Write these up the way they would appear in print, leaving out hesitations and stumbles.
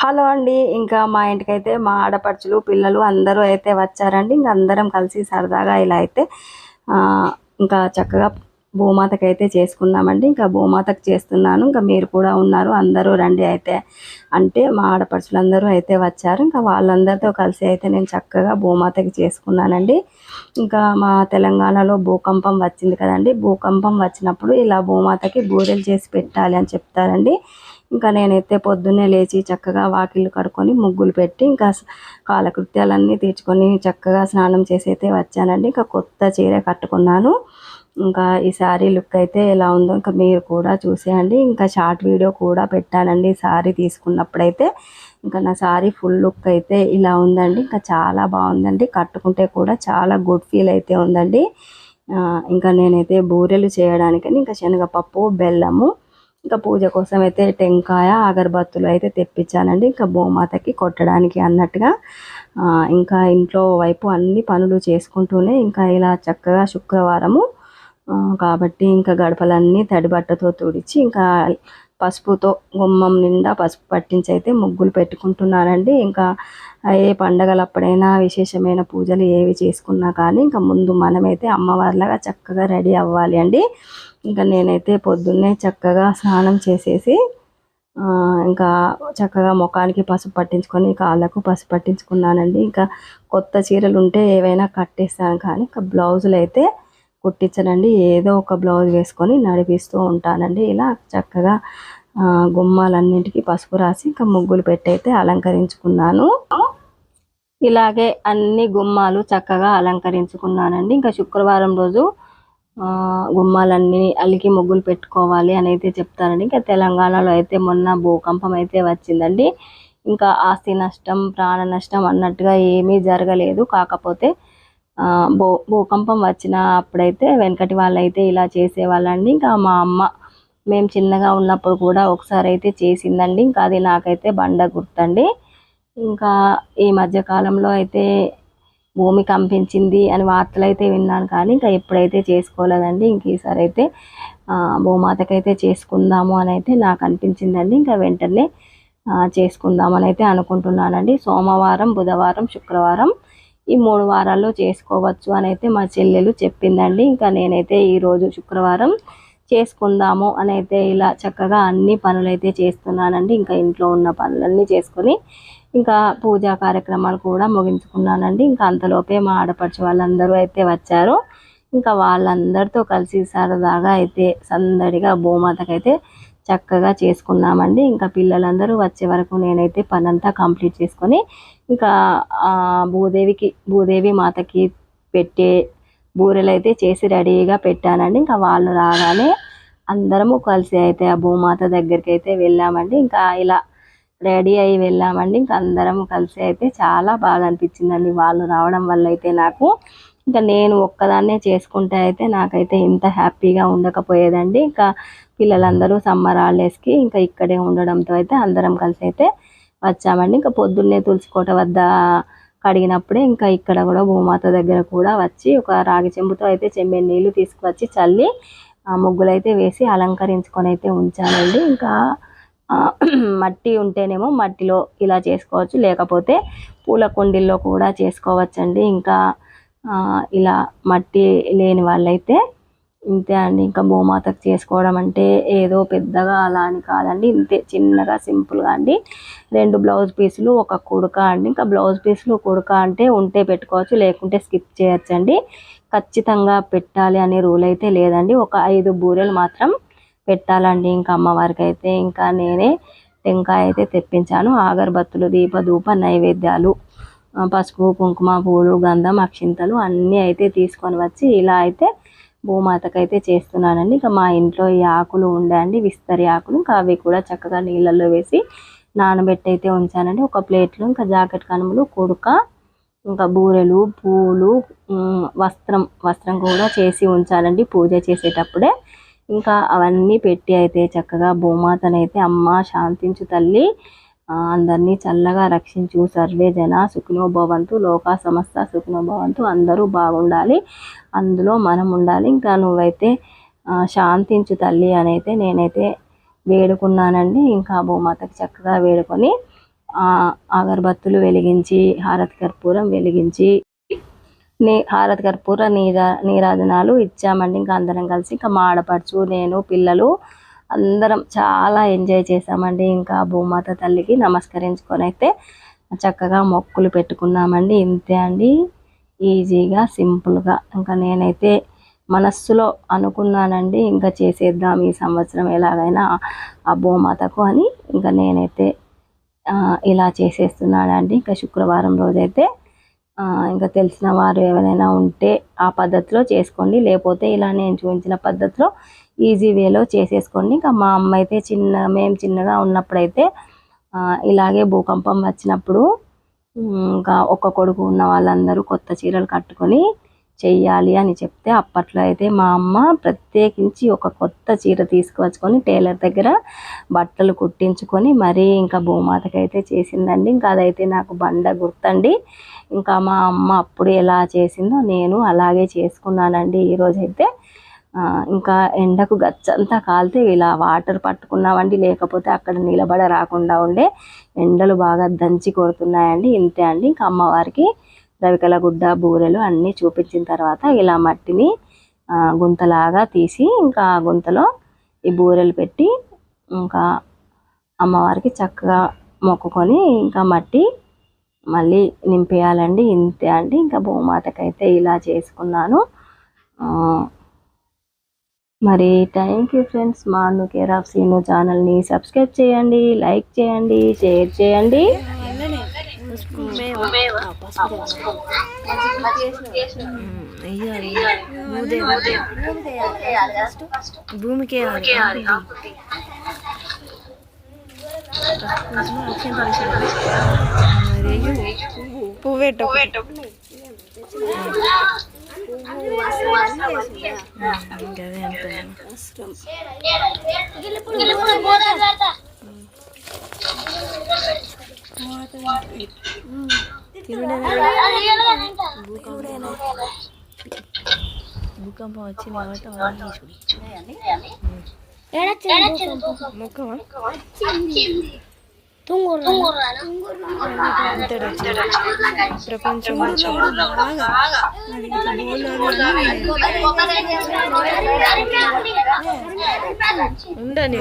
Hello అండి. ఇంకా మా ఇంటికైతే మా ఆడపడుచులు, పిల్లలు అందరూ అయితే వచ్చారండి. ఇంక అందరం కలిసి సరదాగా ఇలా అయితే ఇంకా చక్కగా భూమాతకైతే చేసుకున్నామండి. ఇంకా భూమాతకు చేస్తున్నాను. ఇంకా మీరు కూడా ఉన్నారు, అందరూ రండి అయితే అంటే మా ఆడపడుచులందరూ అయితే వచ్చారు. ఇంకా వాళ్ళందరితో కలిసి అయితే నేను చక్కగా భూమాతకి చేసుకున్నానండి. ఇంకా మా తెలంగాణలో భూకంపం వచ్చింది కదండి. భూకంపం వచ్చినప్పుడు ఇలా భూమాతకి బూరెలు చేసి పెట్టాలి అని చెప్తారండి. ఇంకా నేనైతే పొద్దున్నే లేచి చక్కగా వాకిళ్ళు కడుక్కొని ముగ్గులు పెట్టి ఇంకా కాలకృత్యాలన్నీ తీర్చుకొని చక్కగా స్నానం చేసి అయితే వచ్చానండి. ఇంకా కొత్త చీర కట్టుకున్నాను. ఇంకా ఈ శారీ లుక్ అయితే ఎలా ఉందో ఇంకా మీరు కూడా చూసేయండి. ఇంకా షార్ట్ వీడియో కూడా పెట్టానండి శారీ తీసుకున్నప్పుడైతే. ఇంకా నా శారీ ఫుల్ లుక్ అయితే ఇలా ఉందండి. ఇంకా చాలా బాగుందండి. కట్టుకుంటే కూడా చాలా గుడ్ ఫీల్ అయితే ఉందండి. ఇంకా నేనైతే బూరెలు చేయడానికని ఇంకా శనగపప్పు, బెల్లము, ఇంకా పూజ కోసం అయితే టెంకాయ, అగరబత్తులు అయితే తెప్పించానండి. ఇంకా భూమాతకి కొట్టడానికి అన్నట్టుగా ఇంకా ఇంట్లో వైపు అన్ని పనులు చేసుకుంటూనే ఇంకా ఇలా చక్కగా శుక్రవారము కాబట్టి ఇంకా గడపలన్నీ తడి బట్టతో తుడిచి ఇంకా పసుపుతో గుమ్మం నిండా పసుపు పట్టించి అయితే ముగ్గులు పెట్టుకుంటున్నానండి. ఇంకా ఏ పండగలప్పుడైనా విశేషమైన పూజలు ఏవి చేసుకున్నా కానీ ఇంకా ముందు మనమైతే అమ్మవారిలాగా చక్కగా రెడీ అవ్వాలి అండి. ఇంకా నేనైతే పొద్దున్నే చక్కగా స్నానం చేసేసి ఇంకా చక్కగా ముఖానికి పసుపు పట్టించుకొని కాళ్ళకు పసుపు పట్టించుకున్నానండి. ఇంకా కొత్త చీరలు ఉంటే ఏవైనా కట్టేస్తాను కానీ ఇంకా బ్లౌజులు అయితే కుట్టించనండి. ఏదో ఒక బ్లౌజ్ వేసుకొని నడిపిస్తూ ఉంటానండి. ఇలా చక్కగా గుమ్మాలన్నింటికి పసుపు రాసి ఇంకా ముగ్గులు పెట్టి అయితే అలంకరించుకున్నాను. ఇలాగే అన్ని గుమ్మాలు చక్కగా అలంకరించుకున్నానండి. ఇంకా శుక్రవారం రోజు గుమ్మాలన్నీ అలికి ముగ్గులు పెట్టుకోవాలి అని అయితే చెప్తారండి. ఇంకా తెలంగాణలో అయితే మొన్న భూకంపం అయితే వచ్చిందండి. ఇంకా ఆస్తి నష్టం, ప్రాణ నష్టం అన్నట్టుగా ఏమీ జరగలేదు. కాకపోతే భూకంపం వచ్చిన అప్పుడైతే వెనకటి వాళ్ళైతే ఇలా చేసేవాళ్ళండి. ఇంకా మా అమ్మ మేము చిన్నగా ఉన్నప్పుడు కూడా ఒకసారి అయితే చేసిందండి. ఇంకా అది నాకైతే బండ గుర్తండి. ఇంకా ఈ మధ్యకాలంలో అయితే భూమి కంపించింది అని వార్తలు అయితే విన్నాను కానీ ఇంకా ఎప్పుడైతే చేసుకోలేదండి. ఇంక ఈసారి అయితే భూమాతకైతే చేసుకుందాము అని అయితే నాకు అనిపించిందండి. ఇంకా వెంటనే చేసుకుందామని అయితే అనుకుంటున్నానండి. సోమవారం, బుధవారం, శుక్రవారం ఈ 3 వారాల్లో చేసుకోవచ్చు అని అయితే మా చెల్లెలు చెప్పిందండి. ఇంకా నేనైతే ఈరోజు శుక్రవారం చేసుకుందాము అని అయితే ఇలా చక్కగా అన్ని పనులైతే చేస్తున్నానండి. ఇంకా ఇంట్లో ఉన్న పనులన్నీ చేసుకొని ఇంకా పూజా కార్యక్రమాలు కూడా ముగించుకున్నానండి. ఇంకా అంతలోపే మా ఆడపడుచు వాళ్ళందరూ అయితే వచ్చారు. ఇంకా వాళ్ళందరితో కలిసి సరదాగా అయితే సందడిగా భూమాతకైతే చక్కగా చేసుకున్నామండి. ఇంకా పిల్లలందరూ వచ్చే వరకు నేనైతే పనంతా కంప్లీట్ చేసుకొని ఇంకా భూదేవి మాతకి పెట్టే బూరెలు అయితే చేసి రెడీగా పెట్టానండి. ఇంకా వాళ్ళు రాగానే అందరము కలిసి అయితే ఆ భూమాత దగ్గరికి అయితే వెళ్ళామండి. ఇంకా ఇలా రెడీ అయ్యి వెళ్ళామండి. ఇంకా అందరం కలిసి అయితే చాలా బాగా అనిపించిందండి వాళ్ళు రావడం వల్ల అయితే నాకు. ఇంకా నేను ఒక్కదాన్నే చేసుకుంటే అయితే నాకైతే ఇంత హ్యాపీగా ఉండకపోయేదండి. ఇంకా పిల్లలందరూ సమ్మర్ హాలిడేస్కి ఇంకా ఇక్కడే ఉండడంతో అయితే అందరం కలిసి అయితే వచ్చామండి. ఇంకా పొద్దున్నే తులసికోట వద్ద కడిగినప్పుడే ఇంకా ఇక్కడ కూడా భూమాత దగ్గర కూడా వచ్చి ఒక రాగి చెంబుతో అయితే చెంబెడు నీళ్ళు తీసుకువచ్చి చల్లి ముగ్గులైతే వేసి అలంకరించుకొని అయితే ఉంచానండి. ఇంకా మట్టి ఉంటేనేమో మట్టిలో ఇలా చేసుకోవచ్చు, లేకపోతే పూల కుండీల్లో కూడా చేసుకోవచ్చండి. ఇంకా ఇలా మట్టి లేని వాళ్ళైతే ఇంతే అండి. ఇంకా భూమాతకు చేసుకోవడం అంటే ఏదో పెద్దగా అలా అని కాదండి. ఇంతే చిన్నగా సింపుల్గా అండి. 2 బ్లౌజ్ పీసులు, ఒక కుడక అండి. ఇంకా బ్లౌజ్ పీసులు కుడక అంటే ఉంటే పెట్టుకోవచ్చు, లేకుంటే స్కిప్ చేయొచ్చండి. ఖచ్చితంగా పెట్టాలి అనే రూల్ అయితే లేదండి. ఒక 5 బూరెలు మాత్రం పెట్టాలండి ఇంకా అమ్మవారికి అయితే. ఇంకా నేనే టెంకాయ అయితే తెప్పించాను. అగరబత్తులు, దీపధూప నైవేద్యాలు, పసుపు, కుంకుమ, పూలు, గంధం, అక్షింతలు అన్నీ అయితే తీసుకొని వచ్చి ఇలా అయితే భూమాతకైతే చేస్తున్నానండి. ఇంకా మా ఇంట్లో ఈ ఆకులు ఉండండి, విస్తరి ఆకులు. ఇంకా అవి కూడా చక్కగా నీళ్ళల్లో వేసి నానబెట్టి అయితే ఉంచానండి. ఒక ప్లేట్లో ఇంకా జాకెట్ కనుములు, కుడుక, ఇంకా బూరెలు, పూలు, వస్త్రం కూడా చేసి ఉంచానండి పూజ చేసేటప్పుడే. ఇంకా అవన్నీ పెట్టి అయితే చక్కగా భూమాతనైతే అమ్మ శాంతించు తల్లి, అందరినీ చల్లగా రక్షించు, సర్వే జన సుఖినో భవంతు, లోకా సమస్త సుఖినో భవంతు, అందరూ బాగుండాలి, అందులో మనం ఉండాలి, ఇంకా నువ్వైతే శాంతించు తల్లి అని అయితే నేనైతే వేడుకున్నానండి. ఇంకా భూమాతకి చక్కగా వేడుకొని అగరబత్తులు వెలిగించి హారతి కర్పూరం వెలిగించి హారతి కర్పూర నీరాజనాలు ఇచ్చామండి. ఇంకా అందరం కలిసి ఇంకా మా ఆడపడుచు నేను పిల్లలు అందరం చాలా ఎంజాయ్ చేసామండి. ఇంకా భూమాత తల్లికి నమస్కరించుకొని అయితే చక్కగా మొక్కులు పెట్టుకున్నామండి. ఇంతే అండి, ఈజీగా సింపుల్గా. ఇంకా నేనైతే మనస్సులో అనుకున్నానండి, ఇంకా చేసేద్దాం ఈ సంవత్సరం ఎలాగైనా ఆ భూమాతకు అని. ఇంకా నేనైతే ఇలా చేసేస్తున్నానండి. ఇంకా శుక్రవారం రోజైతే ఇంకా తెలిసిన వారు ఎవరైనా ఉంటే ఆ పద్ధతిలో చేసుకోండి, లేకపోతే ఇలా నేను చూపించిన పద్ధతిలో ఈజీ వేలో చేసేసుకోండి. ఇంకా మా అమ్మ అయితే మేము చిన్నగా ఉన్నప్పుడైతే ఇలాగే భూకంపం వచ్చినప్పుడు ఇంకా ఒక్క కొడుకు ఉన్న వాళ్ళందరూ కొత్త చీరలు కట్టుకొని చెయ్యాలి అని చెప్తే అప్పట్లో అయితే మా అమ్మ ప్రత్యేకించి ఒక కొత్త చీర తీసుకువచ్చుకొని టైలర్ దగ్గర బట్టలు కుట్టించుకొని మరీ ఇంకా భూమాతకి అయితే చేసిందండి. ఇంకా అదైతే నాకు బండ గుర్తండి. ఇంకా మా అమ్మ అప్పుడు ఎలా చేసిందో నేను అలాగే చేసుకున్నానండి. ఈరోజైతే ఇంకా ఎండకు గచ్చంతా కాలితే ఇలా వాటర్ పట్టుకున్నామండి, లేకపోతే అక్కడ నిలబడ రాకుండా ఉండే. ఎండలు బాగా దంచి కొడుతున్నాయండి. ఇంతే అండి. ఇంకా అమ్మవారికి రవికల గుడ్డ బూరెలు అన్నీ చూపించిన తర్వాత ఇలా మట్టిని గుంతలాగా తీసి ఇంకా ఆ గుంతలో ఈ బూరెలు పెట్టి ఇంకా అమ్మవారికి చక్కగా మొక్కుకొని ఇంకా మట్టి మళ్ళీ నింపేయాలండి. ఇంతే అండి. ఇంకా భూమాతకైతే ఇలా చేసుకున్నాను. మరి థ్యాంక్ యూ ఫ్రెండ్స్. మాను కేర్ ఆఫ్ సీను ఛానల్ని సబ్స్క్రైబ్ చేయండి, లైక్ చేయండి, షేర్ చేయండి. భూమికి పువ్వేట భూకంపం వచ్చింది ప్రపంచం ఉండని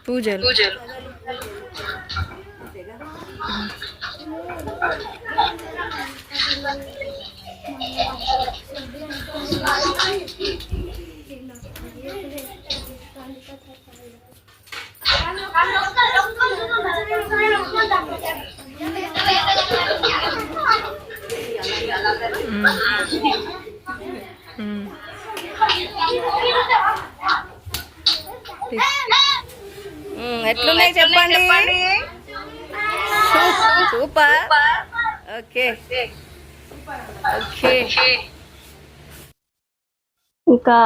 పూజలు ఎట్లున్నాయి చెప్పండి. సూపర్. Okay okay. ఇంకా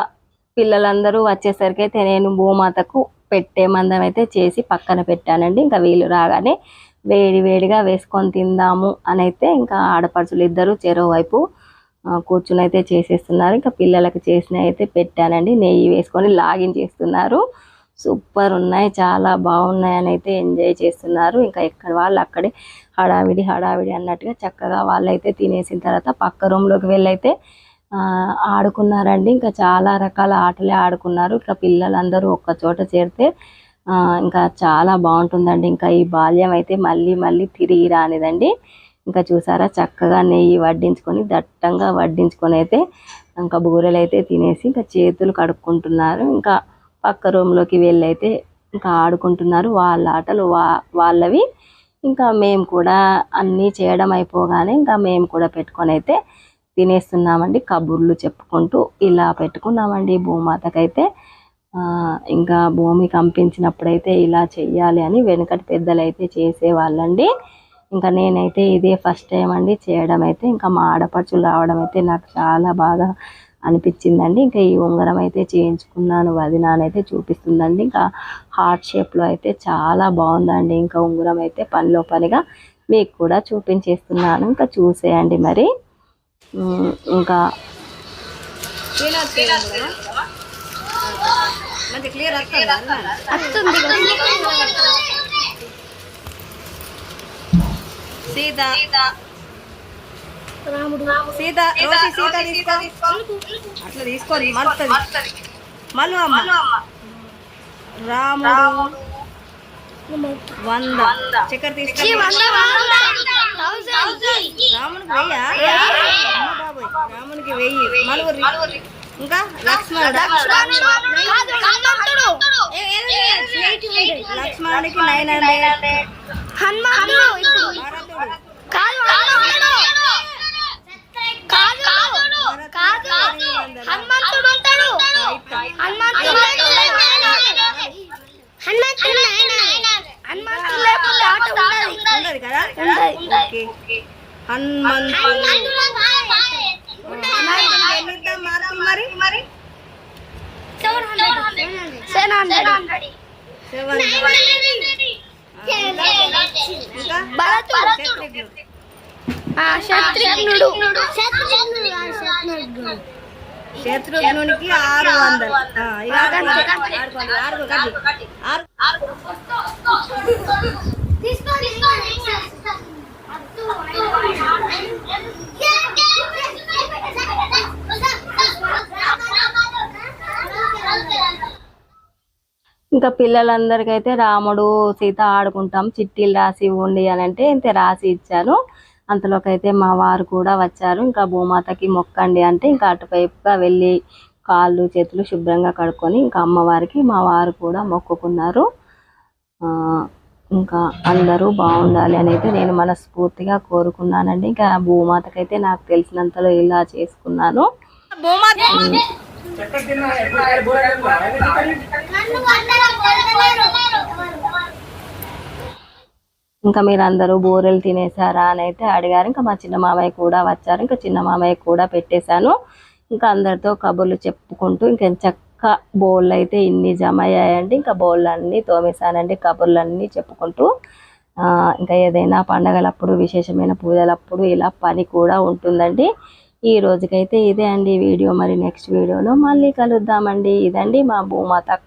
పిల్లలందరూ వచ్చేసరికి అయితే నేను భూమాతకు పెట్టే మందం అయితే చేసి పక్కన పెట్టానండి. ఇంకా వీళ్ళు రాగానే వేడి వేడిగా వేసుకొని తిందాము అని అయితే ఇంకా ఆడపడుచులు ఇద్దరు చెరో వైపు కూర్చుని అయితే చేసేస్తున్నారు. ఇంకా పిల్లలకు చేసిన అయితే పెట్టానండి. నెయ్యి వేసుకొని లాగిన్ చేస్తున్నారు. సూపర్ ఉన్నాయి, చాలా బాగున్నాయి అని అయితే ఎంజాయ్ చేస్తున్నారు. ఇంకా ఎక్కడ వాళ్ళు అక్కడే హడావిడి హడావిడి అన్నట్టుగా చక్కగా వాళ్ళైతే తినేసిన తర్వాత పక్క రూమ్లోకి వెళ్ళి అయితే ఆడుకున్నారండి. ఇంకా చాలా రకాల ఆటలే ఆడుకున్నారు. ఇంకా పిల్లలందరూ ఒక్క చోట చేరితే ఇంకా చాలా బాగుంటుందండి. ఇంకా ఈ బాల్యం అయితే మళ్ళీ మళ్ళీ తిరిగి రానిదండి. ఇంకా చూసారా చక్కగా నెయ్యి వడ్డించుకొని దట్టంగా వడ్డించుకొని అయితే ఇంకా బూరెలు అయితే తినేసి ఇంకా చేతులు కడుక్కుంటున్నారు. ఇంకా పక్క రూమ్లోకి వెళ్ళి అయితే ఇంకా ఆడుకుంటున్నారు. వాళ్ళ ఆటలు వాళ్ళవి. ఇంకా మేము కూడా అన్నీ చేయడం అయిపోగానే ఇంకా మేము కూడా పెట్టుకొని అయితే తినేస్తున్నామండి. కబుర్లు చెప్పుకుంటూ ఇలా పెట్టుకున్నామండి. భూమాతకైతే ఇంకా భూమి కంపించినప్పుడైతే ఇలా చెయ్యాలి అని వెనుకటి పెద్దలు అయితే చేసేవాళ్ళండి. ఇంకా నేనైతే ఇదే ఫస్ట్ టైం అండి చేయడం అయితే. ఇంకా మా ఆడపడుచులు రావడం అయితే నాకు చాలా బాగా అనిపించిందండి. ఇంకా ఈ ఉంగరం అయితే చేయించుకున్నాను, వదిన అయితే చూపిస్తుందండి. ఇంకా హార్ట్ షేప్లో అయితే చాలా బాగుందండి. ఇంకా ఉంగరం అయితే పనిలో పనిగా మీకు కూడా చూపించేస్తున్నాను, ఇంకా చూసేయండి మరి. ఇంకా సీత సీత రోజు సీత తీసుకో, అట్లా తీసుకోండి మడుతుంది మళ్ళీ అమ్మ. రాముడు 100 చక్కెర తీసుకో. రామునికి 1000. బాబోయ్, రామునికి 1000. మలుగురి. ఇంకా లక్ష్మణుడు, లక్ష్మణుడికి 900. ఉండదు కదా. ఓకే, హనుమంతుడు. మార్కులు మరి 700. శత్రుఘ్నునికి 600. ఇంకా పిల్లలందరికైతే రాముడు సీత ఆడుకుంటాం, చిట్టీలు రాసి ఇవ్వండి అని అంటే ఇంతే రాసి ఇచ్చాను. అంతలోకైతే మా వారు కూడా వచ్చారు. ఇంకా భూమాతకి మొక్కండి అంటే ఇంకా అటువైపుగా వెళ్ళి కాళ్ళు చేతులు శుభ్రంగా కడుక్కొని ఇంకా అమ్మవారికి మా వారు కూడా మొక్కుకున్నారు. ఇంకా అందరూ బాగుండాలి అని అయితే నేను మనస్ఫూర్తిగా కోరుకున్నానండి. ఇంకా భూమాతకైతే నాకు తెలిసినంతలో ఇలా చేసుకున్నాను. ఇంకా మీరందరూ బూరెలు తినేసారా అని అయితే అడిగారు. ఇంకా మా చిన్న మామయ్య కూడా వచ్చారు. ఇంకా చిన్న మామయ్య కూడా పెట్టేశాను. ఇంకా అందరితో కబుర్లు చెప్పుకుంటూ ఇంకా చక్క బౌళ్ళు అయితే ఇన్ని జమ అయ్యాయండి. ఇంకా బౌళ్ళు అన్నీ తోమేశానండి, కబుర్లన్నీ చెప్పుకుంటూ. ఇంకా ఏదైనా పండగలప్పుడు విశేషమైన పూజలప్పుడు ఇలా పని కూడా ఉంటుందండి. ఈ రోజుకైతే ఇదే అండి వీడియో. మరి నెక్స్ట్ వీడియోలో మళ్ళీ కలుద్దామండి. ఇదండి మా భూమాత